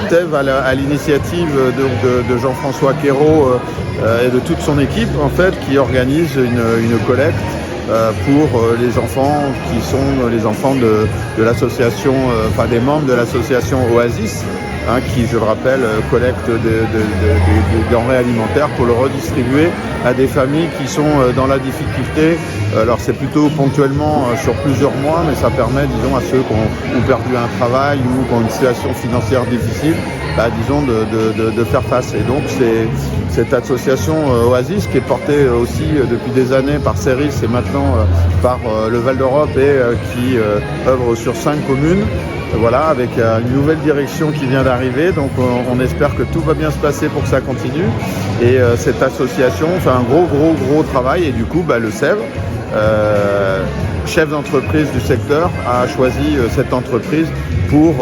Steve, à l'initiative de Jean-François Quérault et de toute son équipe, en fait, qui organise une collecte pour les enfants qui sont les enfants de l'association, enfin des membres de l'association Oasis, qui, je le rappelle, collecte des denrées alimentaires pour le redistribuer à des familles qui sont dans la difficulté. Alors c'est plutôt ponctuellement sur plusieurs mois, mais ça permet, disons, à ceux qui ont perdu un travail ou qui ont une situation financière difficile, disons, de faire face. Et donc c'est cette association Oasis qui est portée aussi depuis des années par Ceris et maintenant par le Val d'Europe et qui œuvre sur 5 communes. Voilà, avec une nouvelle direction qui vient d'arriver, donc on espère que tout va bien se passer pour que ça continue. Et cette association fait un gros travail et du coup le SEV, chef d'entreprise du secteur, a choisi cette entreprise pour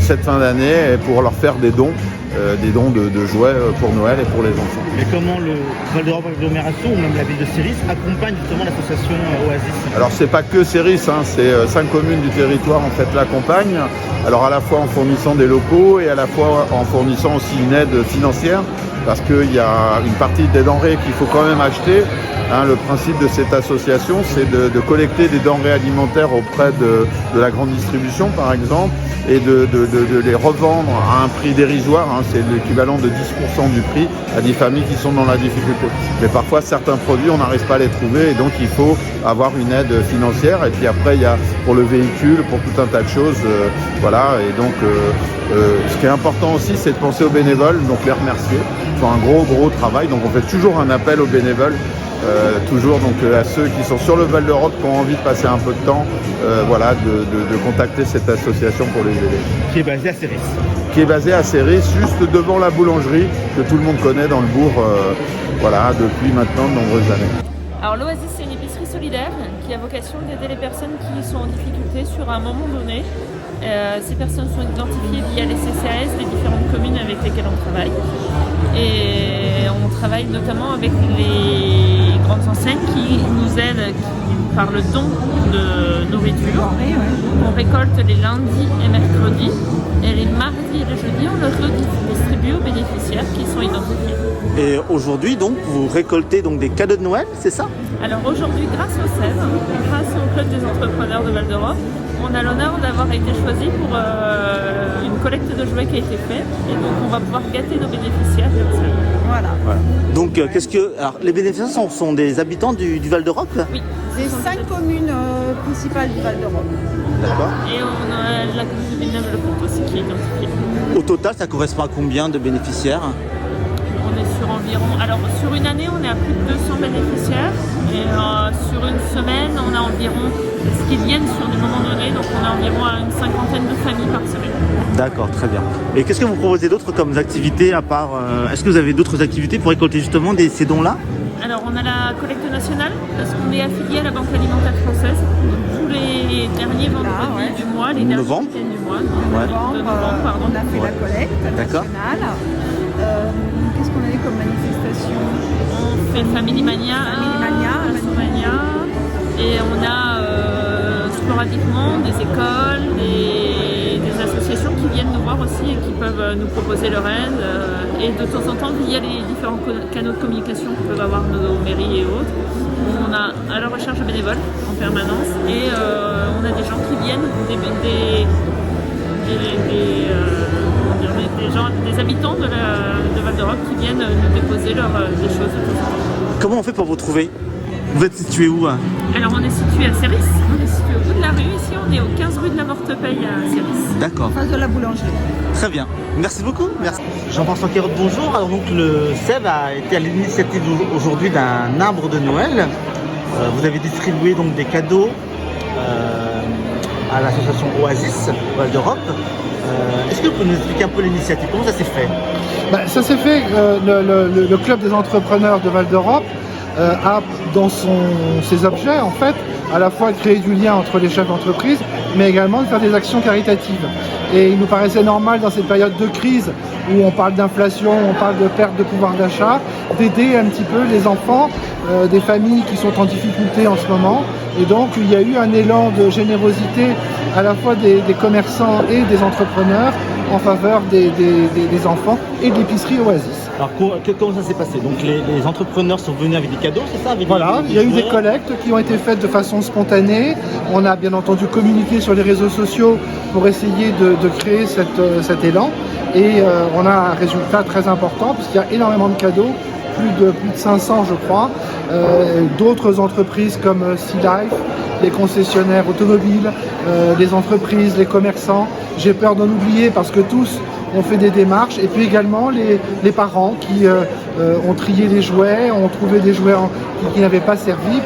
cette fin d'année et pour leur faire des dons de jouets pour Noël et pour les enfants. Mais comment le Val d'Europe Agglomération ou même la ville de Ceris accompagne justement l'association Oasis? Alors c'est pas que Ceris, c'est 5 communes du territoire en fait l'accompagnent. Alors à la fois en fournissant des locaux et à la fois en fournissant aussi une aide financière parce qu'il y a une partie des denrées qu'il faut quand même acheter. Le principe de cette association, c'est de collecter des denrées alimentaires auprès de la grande distribution, par exemple, et de les revendre à un prix dérisoire. C'est l'équivalent de 10% du prix à des familles qui sont dans la difficulté. Mais parfois, certains produits, on n'arrive pas à les trouver, et donc il faut avoir une aide financière. Et puis après, il y a pour le véhicule, pour tout un tas de choses. Voilà. Et donc, ce qui est important aussi, c'est de penser aux bénévoles, donc les remercier. Ils font un gros travail. Donc on fait toujours un appel aux bénévoles. Toujours donc à ceux qui sont sur le Val d'Europe qui ont envie de passer un peu de temps, de contacter cette association pour les aider. Qui est basée à Ceris. Qui est basée à Ceris, juste devant la boulangerie que tout le monde connaît dans le bourg, depuis maintenant de nombreuses années. Alors l'Oasis, c'est une épicerie solidaire qui a vocation d'aider les personnes qui sont en difficulté sur un moment donné. Ces personnes sont identifiées via les CCAS des différentes communes avec lesquelles on travaille. Et on travaille notamment avec les grandes enseignes qui nous aident par le don de nourriture. On récolte les lundis et mercredis. Et les mardis et les jeudis, on le redistribue aux bénéficiaires qui sont identifiés. Et aujourd'hui, donc, vous récoltez donc des cadeaux de Noël, c'est ça? Alors aujourd'hui, grâce au CEV, grâce au Club des entrepreneurs de Val d'Europe, on a l'honneur d'avoir été choisi pour une collecte de jouets qui a été faite. Et donc on va pouvoir gâter nos bénéficiaires comme ça. Voilà. Donc alors, les bénéficiaires sont des habitants du Val d'Europe? Oui. Des 5 communes principales du Val d'Europe. D'accord. Et on a la commune de Villeneuve-le-Comte aussi qui est identifiée. Au total, ça correspond à combien de bénéficiaires? On est sur environ... Alors sur une année, on est à plus de 200 bénéficiaires. Et sur une semaine, on a environ... Ce qui viennent sur du moment donné, donc on a environ une 50aine de familles par semaine. D'accord, très bien. Et qu'est-ce que vous proposez d'autre comme activités à part... Est-ce que vous avez d'autres activités pour récolter justement ces dons-là? Alors on a la collecte nationale, parce qu'on est affilié à la Banque alimentaire française. Donc, tous les derniers vendredis du mois, les derniers week-ends du mois, de novembre, pardon. On a fait la collecte nationale. Qu'est-ce qu'on avait comme manifestation? On fait Family Mania, et on a sporadiquement des écoles, des associations qui viennent nous voir aussi et qui peuvent nous proposer leur aide. Et de temps en temps, via les différents canaux de communication que peuvent avoir nos mairies et autres, on a à la recherche de bénévoles en permanence et on a des gens qui viennent, des habitants de Val d'Europe qui viennent nous déposer des choses de temps en temps. Comment on fait pour vous trouver? Vous êtes situé où? Alors on est situé à Ceris, on est situé au bout de la rue, ici on est au 15 rue de la Mortepaille à Ceris. D'accord. En face de la boulangerie. Très bien, merci beaucoup. Merci. Jean-François Quérault, bonjour. Alors donc le CEV a été à l'initiative aujourd'hui d'un arbre de Noël. Vous avez distribué donc des cadeaux à l'association Oasis Val d'Europe. Est-ce que vous pouvez nous expliquer un peu l'initiative? Comment ça s'est fait? Ça s'est fait, le Club des entrepreneurs de Val d'Europe a dans ses objets en fait à la fois de créer du lien entre les chefs d'entreprise mais également de faire des actions caritatives. Et il nous paraissait normal dans cette période de crise où on parle d'inflation, on parle de perte de pouvoir d'achat, d'aider un petit peu les enfants des familles qui sont en difficulté en ce moment. Et donc il y a eu un élan de générosité à la fois des commerçants et des entrepreneurs en faveur des enfants et de l'épicerie Oasis. Alors comment ça s'est passé? Donc les entrepreneurs sont venus avec des cadeaux, c'est ça, avec Voilà, il y a eu des jouets collectes qui ont été faites de façon spontanée. On a bien entendu communiqué sur les réseaux sociaux pour essayer de créer cet élan. Et on a un résultat très important puisqu'il y a énormément de cadeaux, plus de 500 je crois. D'autres entreprises comme Sea Life, les concessionnaires automobiles, les entreprises, les commerçants. J'ai peur d'en oublier parce que tous ont fait des démarches. Et puis également les parents qui ont trié les jouets, ont trouvé des jouets qui n'avaient pas servi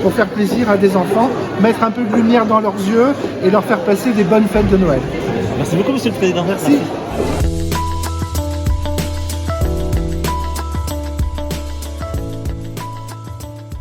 pour faire plaisir à des enfants, mettre un peu de lumière dans leurs yeux et leur faire passer des bonnes fêtes de Noël. Merci beaucoup, Monsieur le Président. Merci.